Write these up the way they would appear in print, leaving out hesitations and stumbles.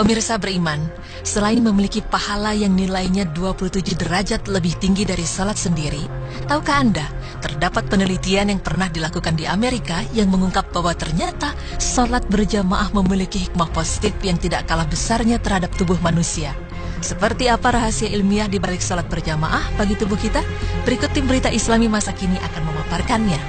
Pemirsa beriman, selain memiliki pahala yang nilainya 27 derajat lebih tinggi dari salat sendiri, tahukah Anda, terdapat penelitian yang pernah dilakukan di Amerika yang mengungkap bahwa ternyata salat berjamaah memiliki hikmah positif yang tidak kalah besarnya terhadap tubuh manusia. Seperti apa rahasia ilmiah di balik salat berjamaah bagi tubuh kita? Berikut tim berita Islami masa kini akan memaparkannya.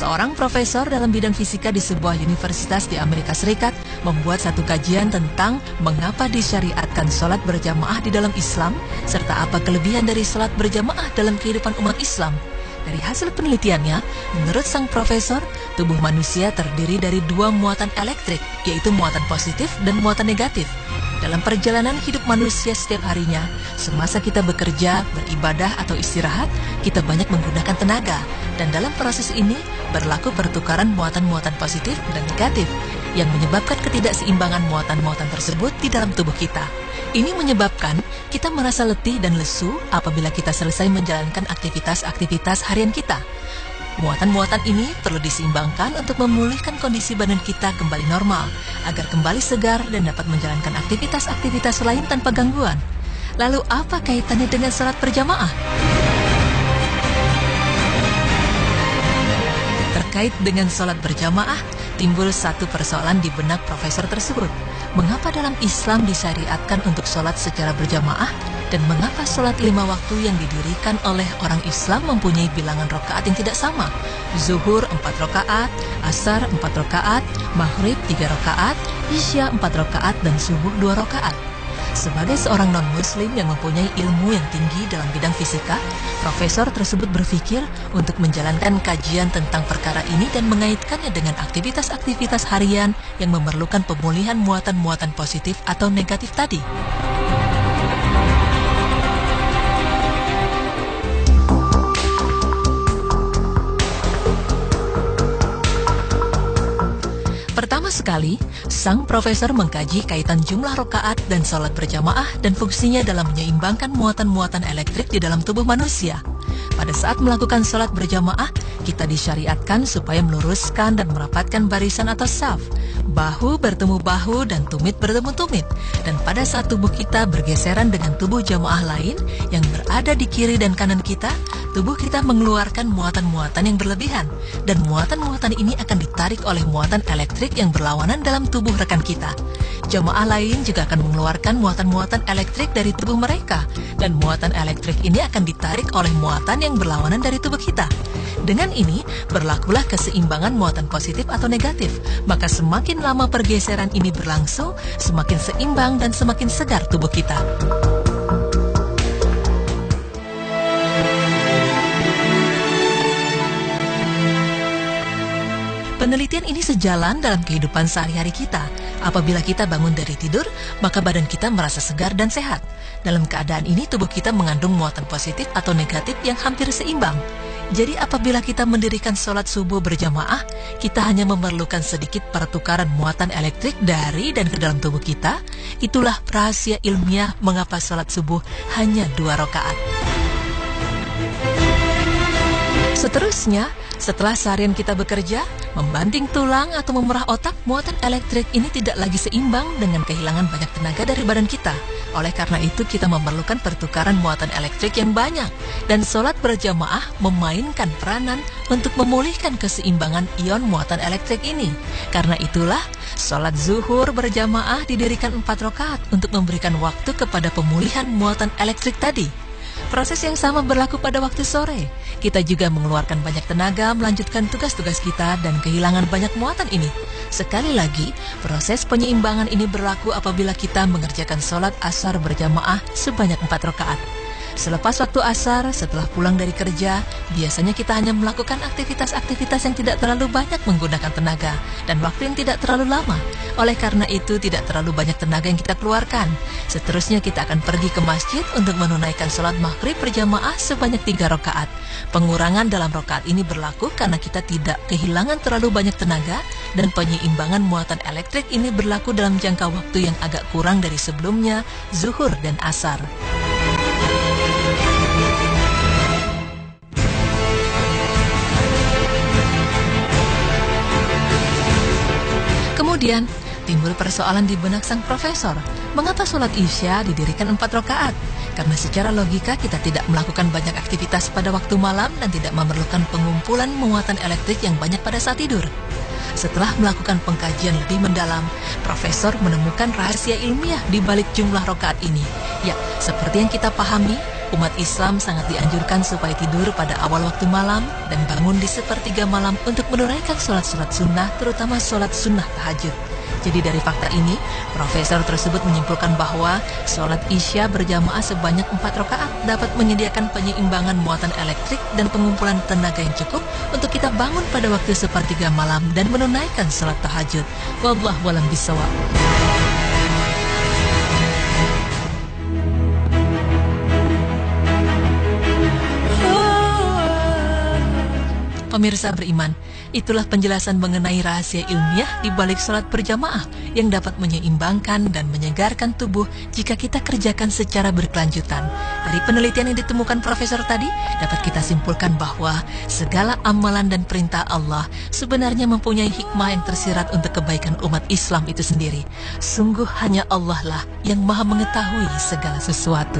Seorang profesor dalam bidang fisika di sebuah universitas di Amerika Serikat membuat satu kajian tentang mengapa disyariatkan sholat berjamaah di dalam Islam, serta apa kelebihan dari sholat berjamaah dalam kehidupan umat Islam. Dari hasil penelitiannya, menurut sang profesor, tubuh manusia terdiri dari dua muatan elektrik, yaitu muatan positif dan muatan negatif. Dalam perjalanan hidup manusia setiap harinya, semasa kita bekerja, beribadah, atau istirahat, kita banyak menggunakan tenaga. Dan dalam proses ini, berlaku pertukaran muatan-muatan positif dan negatif, yang menyebabkan ketidakseimbangan muatan-muatan tersebut di dalam tubuh kita. Ini menyebabkan kita merasa letih dan lesu apabila kita selesai menjalankan aktivitas-aktivitas harian kita. Muatan-muatan ini perlu diseimbangkan untuk memulihkan kondisi badan kita kembali normal, agar kembali segar dan dapat menjalankan aktivitas-aktivitas lain tanpa gangguan. Lalu apa kaitannya dengan salat berjamaah? Terkait dengan salat berjamaah, timbul satu persoalan di benak profesor tersebut. Mengapa dalam Islam disyariatkan untuk salat secara berjamaah? Dan mengapa salat 5 waktu yang didirikan oleh orang Islam mempunyai bilangan rakaat yang tidak sama? Zuhur 4 rakaat, Asar 4 rakaat, Maghrib 3 rakaat, Isya 4 rakaat, dan Subuh 2 rakaat. Sebagai seorang non-muslim yang mempunyai ilmu yang tinggi dalam bidang fisika, profesor tersebut berpikir untuk menjalankan kajian tentang perkara ini dan mengaitkannya dengan aktivitas-aktivitas harian yang memerlukan pemulihan muatan-muatan positif atau negatif tadi. Pertama sekali, sang profesor mengkaji kaitan jumlah rakaat dan salat berjamaah dan fungsinya dalam menyeimbangkan muatan-muatan elektrik di dalam tubuh manusia. Pada saat melakukan salat berjamaah, kita disyariatkan supaya meluruskan dan merapatkan barisan atau saf. Bahu bertemu bahu dan tumit bertemu tumit. Dan pada saat tubuh kita bergeseran dengan tubuh jamaah lain yang berada di kiri dan kanan kita, tubuh kita mengeluarkan muatan-muatan yang berlebihan. Dan muatan-muatan ini akan ditarik oleh muatan elektrik yang berlawanan dalam tubuh rekan kita. Jamaah lain juga akan mengeluarkan muatan-muatan elektrik dari tubuh mereka. Dan muatan elektrik ini akan ditarik oleh muatan yang berlawanan dari tubuh kita. Dengan ini, berlakulah keseimbangan muatan positif atau negatif. Maka semakin lama pergeseran ini berlangsung, semakin seimbang dan semakin segar tubuh kita. Penelitian ini sejalan dalam kehidupan sehari-hari kita. Apabila kita bangun dari tidur, maka badan kita merasa segar dan sehat. Dalam keadaan ini, tubuh kita mengandung muatan positif atau negatif yang hampir seimbang. Jadi apabila kita mendirikan sholat subuh berjamaah, kita hanya memerlukan sedikit pertukaran muatan elektrik dari dan ke dalam tubuh kita. Itulah rahasia ilmiah mengapa sholat subuh hanya 2 rakaat. Seterusnya, setelah seharian kita bekerja, membanting tulang atau memerah otak, muatan elektrik ini tidak lagi seimbang dengan kehilangan banyak tenaga dari badan kita. Oleh karena itu, kita memerlukan pertukaran muatan elektrik yang banyak. Dan sholat berjamaah memainkan peranan untuk memulihkan keseimbangan ion muatan elektrik ini. Karena itulah, sholat zuhur berjamaah didirikan 4 rakaat untuk memberikan waktu kepada pemulihan muatan elektrik tadi. Proses yang sama berlaku pada waktu sore. Kita juga mengeluarkan banyak tenaga melanjutkan tugas-tugas kita dan kehilangan banyak muatan ini. Sekali lagi, proses penyeimbangan ini berlaku apabila kita mengerjakan sholat asar berjamaah sebanyak 4 rakaat. Selepas waktu asar, setelah pulang dari kerja, biasanya kita hanya melakukan aktivitas-aktivitas yang tidak terlalu banyak menggunakan tenaga dan waktu yang tidak terlalu lama. Oleh karena itu, tidak terlalu banyak tenaga yang kita keluarkan. Seterusnya kita akan pergi ke masjid untuk menunaikan sholat maghrib berjamaah sebanyak 3 rakaat. Pengurangan dalam rakaat ini berlaku karena kita tidak kehilangan terlalu banyak tenaga dan penyeimbangan muatan elektrik ini berlaku dalam jangka waktu yang agak kurang dari sebelumnya, zuhur dan asar. Kemudian, timbul persoalan di benak sang profesor. Mengapa sholat Isya didirikan 4 rakaat? Karena secara logika kita tidak melakukan banyak aktivitas pada waktu malam dan tidak memerlukan pengumpulan muatan elektrik yang banyak pada saat tidur. Setelah melakukan pengkajian lebih mendalam, Profesor menemukan rahasia ilmiah di balik jumlah rakaat ini. Ya, seperti yang kita pahami, umat Islam sangat dianjurkan supaya tidur pada awal waktu malam dan bangun di sepertiga malam untuk menunaikan sholat-sholat sunnah, terutama sholat sunnah tahajud. Jadi dari fakta ini, profesor tersebut menyimpulkan bahwa sholat Isya berjamaah sebanyak 4 rakaat dapat menyediakan penyeimbangan muatan elektrik dan pengumpulan tenaga yang cukup untuk kita bangun pada waktu sepertiga malam dan menunaikan sholat tahajud. Wallahu a'lam bishawab. Pemirsa beriman, itulah penjelasan mengenai rahasia ilmiah di balik sholat berjamaah yang dapat menyeimbangkan dan menyegarkan tubuh jika kita kerjakan secara berkelanjutan. Dari penelitian yang ditemukan profesor tadi, dapat kita simpulkan bahwa segala amalan dan perintah Allah sebenarnya mempunyai hikmah yang tersirat untuk kebaikan umat Islam itu sendiri. Sungguh hanya Allah lah yang maha mengetahui segala sesuatu.